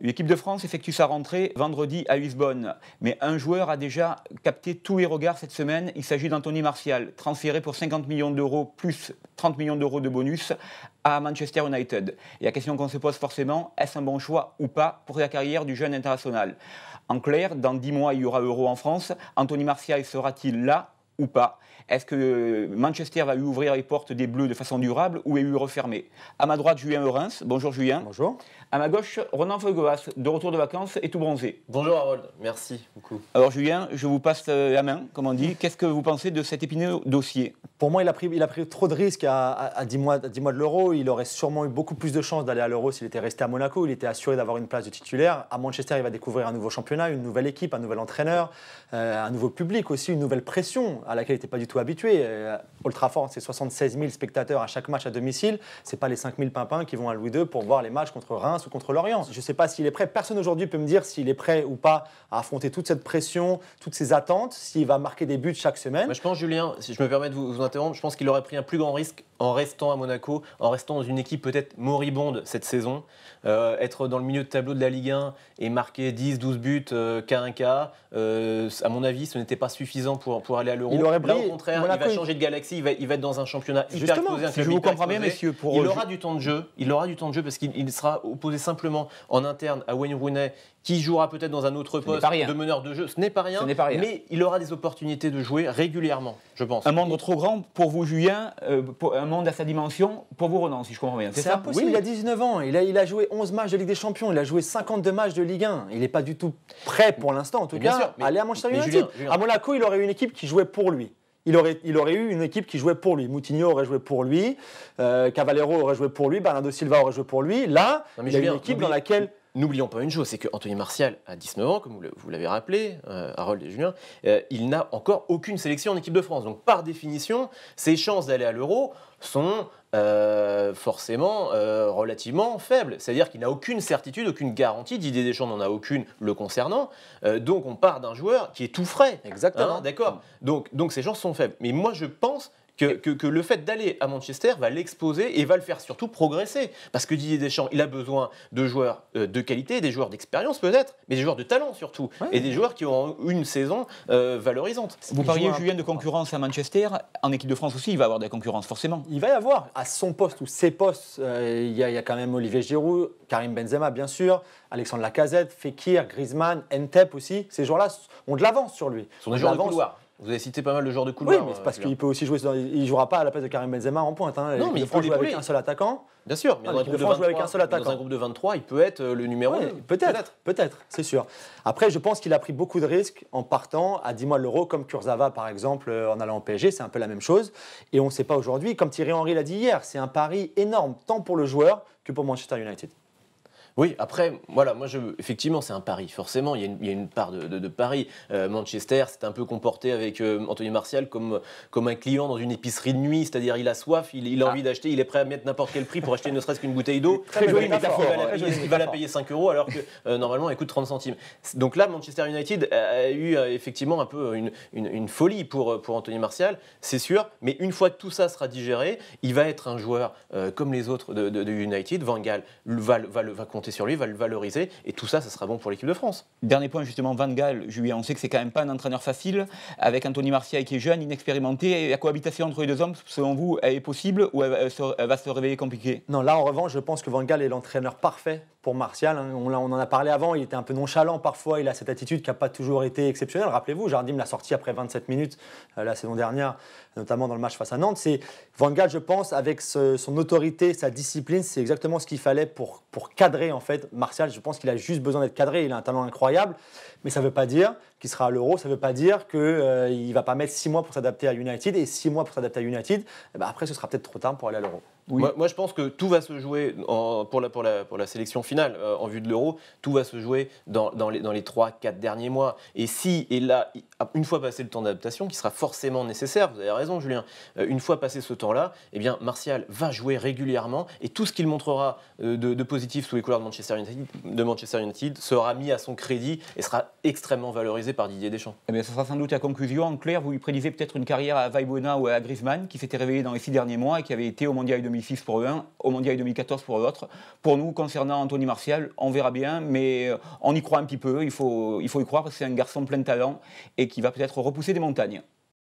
L'équipe de France effectue sa rentrée vendredi à Lisbonne. Mais un joueur a déjà capté tous les regards cette semaine. Il s'agit d'Anthony Martial, transféré pour 50 millions d'euros plus 30 millions d'euros de bonus à Manchester United. Et la question qu'on se pose forcément, est-ce un bon choix ou pas pour la carrière du jeune international? En clair, dans 10 mois, il y aura Euro en France. Anthony Martial sera-t-il là ou pas? Est-ce que Manchester va lui ouvrir les portes des Bleus de façon durable ou est lui refermer? À ma droite, Julien Eurens. Bonjour Julien. Bonjour. À ma gauche, Ronan Folgoas, de retour de vacances et tout bronzé. Bonjour Harold, merci beaucoup. Alors Julien, je vous passe la main, comme on dit. Qu'est-ce que vous pensez de cet épineux dossier? Pour moi, il a pris trop de risques à 10 mois de l'Euro. Il aurait sûrement eu beaucoup plus de chances d'aller à l'Euro s'il était resté à Monaco. Il était assuré d'avoir une place de titulaire. À Manchester, il va découvrir un nouveau championnat, une nouvelle équipe, un nouvel entraîneur, un nouveau public aussi, une nouvelle pression à laquelle il n'était pas du tout habitué. Old Trafford, c'est 76 000 spectateurs à chaque match à domicile. Ce n'est pas les 5 000 pimpins qui vont à Louis II pour voir les matchs contre Reims ou contre Lorient. Je ne sais pas s'il est prêt. Personne aujourd'hui peut me dire s'il est prêt ou pas à affronter toute cette pression, toutes ces attentes, s'il va marquer des buts chaque semaine. Moi, je pense, Julien, si je me permets de vous interrompre, je pense qu'il aurait pris un plus grand risque en restant à Monaco, en restant dans une équipe peut-être moribonde cette saison, être dans le milieu de tableau de la Ligue 1 et marquer 10-12 buts cas un cas. À mon avis, ce n'était pas suffisant pour aller à l'Euro. Là, au contraire, Monaco, il va changer de galaxie, il va être dans un championnat hyper exposé. Si je vous comprends bien, messieurs, il aura du temps de jeu. Il aura du temps de jeu parce qu'il sera opposé simplement en interne à Wayne Rooney, qui jouera peut-être dans un autre poste de meneur de jeu. Ce n'est pas rien, mais il aura des opportunités de jouer régulièrement, je pense. Un monde trop grand pour vous, Julien, un monde à sa dimension pour vous, Ronan, si je comprends bien. C'est impossible, oui. Il a 19 ans, il a joué 11 matchs de Ligue des Champions, il a joué 52 matchs de Ligue 1. Il n'est pas du tout prêt pour l'instant, en tout cas, à aller à Manchester United. Julien. À Monaco, il aurait eu une équipe qui jouait pour lui. Il aurait eu une équipe qui jouait pour lui. Moutinho aurait joué pour lui, Cavallero aurait joué pour lui, Bernardo Silva aurait joué pour lui. Là, il y a une équipe dans laquelle... N'oublions pas une chose, c'est qu'Anthony Martial a 19 ans, comme vous l'avez rappelé, Harold et Julien, il n'a encore aucune sélection en équipe de France. Donc par définition, ses chances d'aller à l'Euro sont forcément relativement faibles. C'est-à-dire qu'il n'a aucune certitude, aucune garantie, Didier Deschamps n'en a aucune le concernant. Donc on part d'un joueur qui est tout frais. Exactement. Hein, d'accord. Donc ses chances sont faibles. Mais moi je pense que le fait d'aller à Manchester va l'exposer et va le faire surtout progresser. Parce que Didier Deschamps, il a besoin de joueurs de qualité, des joueurs d'expérience peut-être, mais des joueurs de talent surtout, et des joueurs qui auront une saison valorisante. Vous parliez, Julien, de concurrence à Manchester. En équipe de France aussi, il va y avoir de la concurrence, forcément. Il va y avoir, à son poste ou ses postes, il y a quand même Olivier Giroud, Karim Benzema, bien sûr, Alexandre Lacazette, Fekir, Griezmann, Ntep aussi. Ces joueurs-là ont de l'avance sur lui. Ce sont des joueurs de couloir. Vous avez cité pas mal de joueurs de couloir. Oui, mais c'est parce qu'il peut aussi jouer. Il ne jouera pas à la place de Karim Benzema en pointe. Hein. Non, mais il faut jouer avec un seul attaquant. Bien sûr, mais dans un groupe de 23, il peut être le numéro 1. Peut-être, c'est sûr. Après, je pense qu'il a pris beaucoup de risques en partant à 10 mois de l'Euro, comme Kurzawa par exemple, en allant au PSG. C'est un peu la même chose. Et on ne sait pas aujourd'hui, comme Thierry Henry l'a dit hier, c'est un pari énorme, tant pour le joueur que pour Manchester United. Oui, après, voilà, effectivement, c'est un pari. Forcément, il y a une part de pari. Manchester s'est un peu comporté avec Anthony Martial comme un client dans une épicerie de nuit, c'est-à-dire il a soif, il a envie d'acheter, il est prêt à mettre n'importe quel prix pour acheter ne serait-ce qu'une bouteille d'eau. Très jolie métaphore. Il va la payer 5 € alors que normalement elle coûte 30 centimes. Donc là, Manchester United a eu effectivement un peu une folie pour Anthony Martial, c'est sûr, mais une fois que tout ça sera digéré, il va être un joueur comme les autres de United. Van Gaal va compter sur lui, va le valoriser, et tout ça, ça sera bon pour l'équipe de France. Dernier point, justement, Van Gaal, Julien, on sait que c'est quand même pas un entraîneur facile, avec Anthony Martial qui est jeune, inexpérimenté, et la cohabitation entre les deux hommes, selon vous, elle est possible ou elle va se révéler compliquée? Non, là, en revanche, je pense que Van Gaal est l'entraîneur parfait pour Martial. On en a parlé avant, il était un peu nonchalant parfois, il a cette attitude qui n'a pas toujours été exceptionnelle. Rappelez-vous, Jardim l'a sorti après 27 minutes la saison dernière, notamment dans le match face à Nantes. Van Gaal, je pense, avec son autorité, sa discipline, c'est exactement ce qu'il fallait pour cadrer en fait Martial. Je pense qu'il a juste besoin d'être cadré, il a un talent incroyable, mais ça ne veut pas dire qu'il sera à l'Euro, ça ne veut pas dire qu'il ne va pas mettre 6 mois pour s'adapter à United, et 6 mois pour s'adapter à United, après ce sera peut-être trop tard pour aller à l'Euro. Oui. Moi, je pense que tout va se jouer pour la sélection finale en vue de l'Euro. Tout va se jouer dans les 3-4 derniers mois. Et là, une fois passé le temps d'adaptation, qui sera forcément nécessaire, vous avez raison, Julien, une fois passé ce temps-là, eh bien, Martial va jouer régulièrement, et tout ce qu'il montrera de positif sous les couleurs de Manchester United sera mis à son crédit et sera extrêmement valorisé valorisé par Didier Deschamps. Eh bien, ce sera sans doute la conclusion. En clair, vous lui prédisez peut-être une carrière à Valbuena ou à Griezmann, qui s'était réveillé dans les 6 derniers mois et qui avait été au Mondial 2006 pour l'un, au Mondial 2014 pour l'autre. Pour nous, concernant Anthony Martial, on verra bien, mais on y croit un petit peu. Il faut y croire parce que c'est un garçon plein de talent et qui va peut-être repousser des montagnes.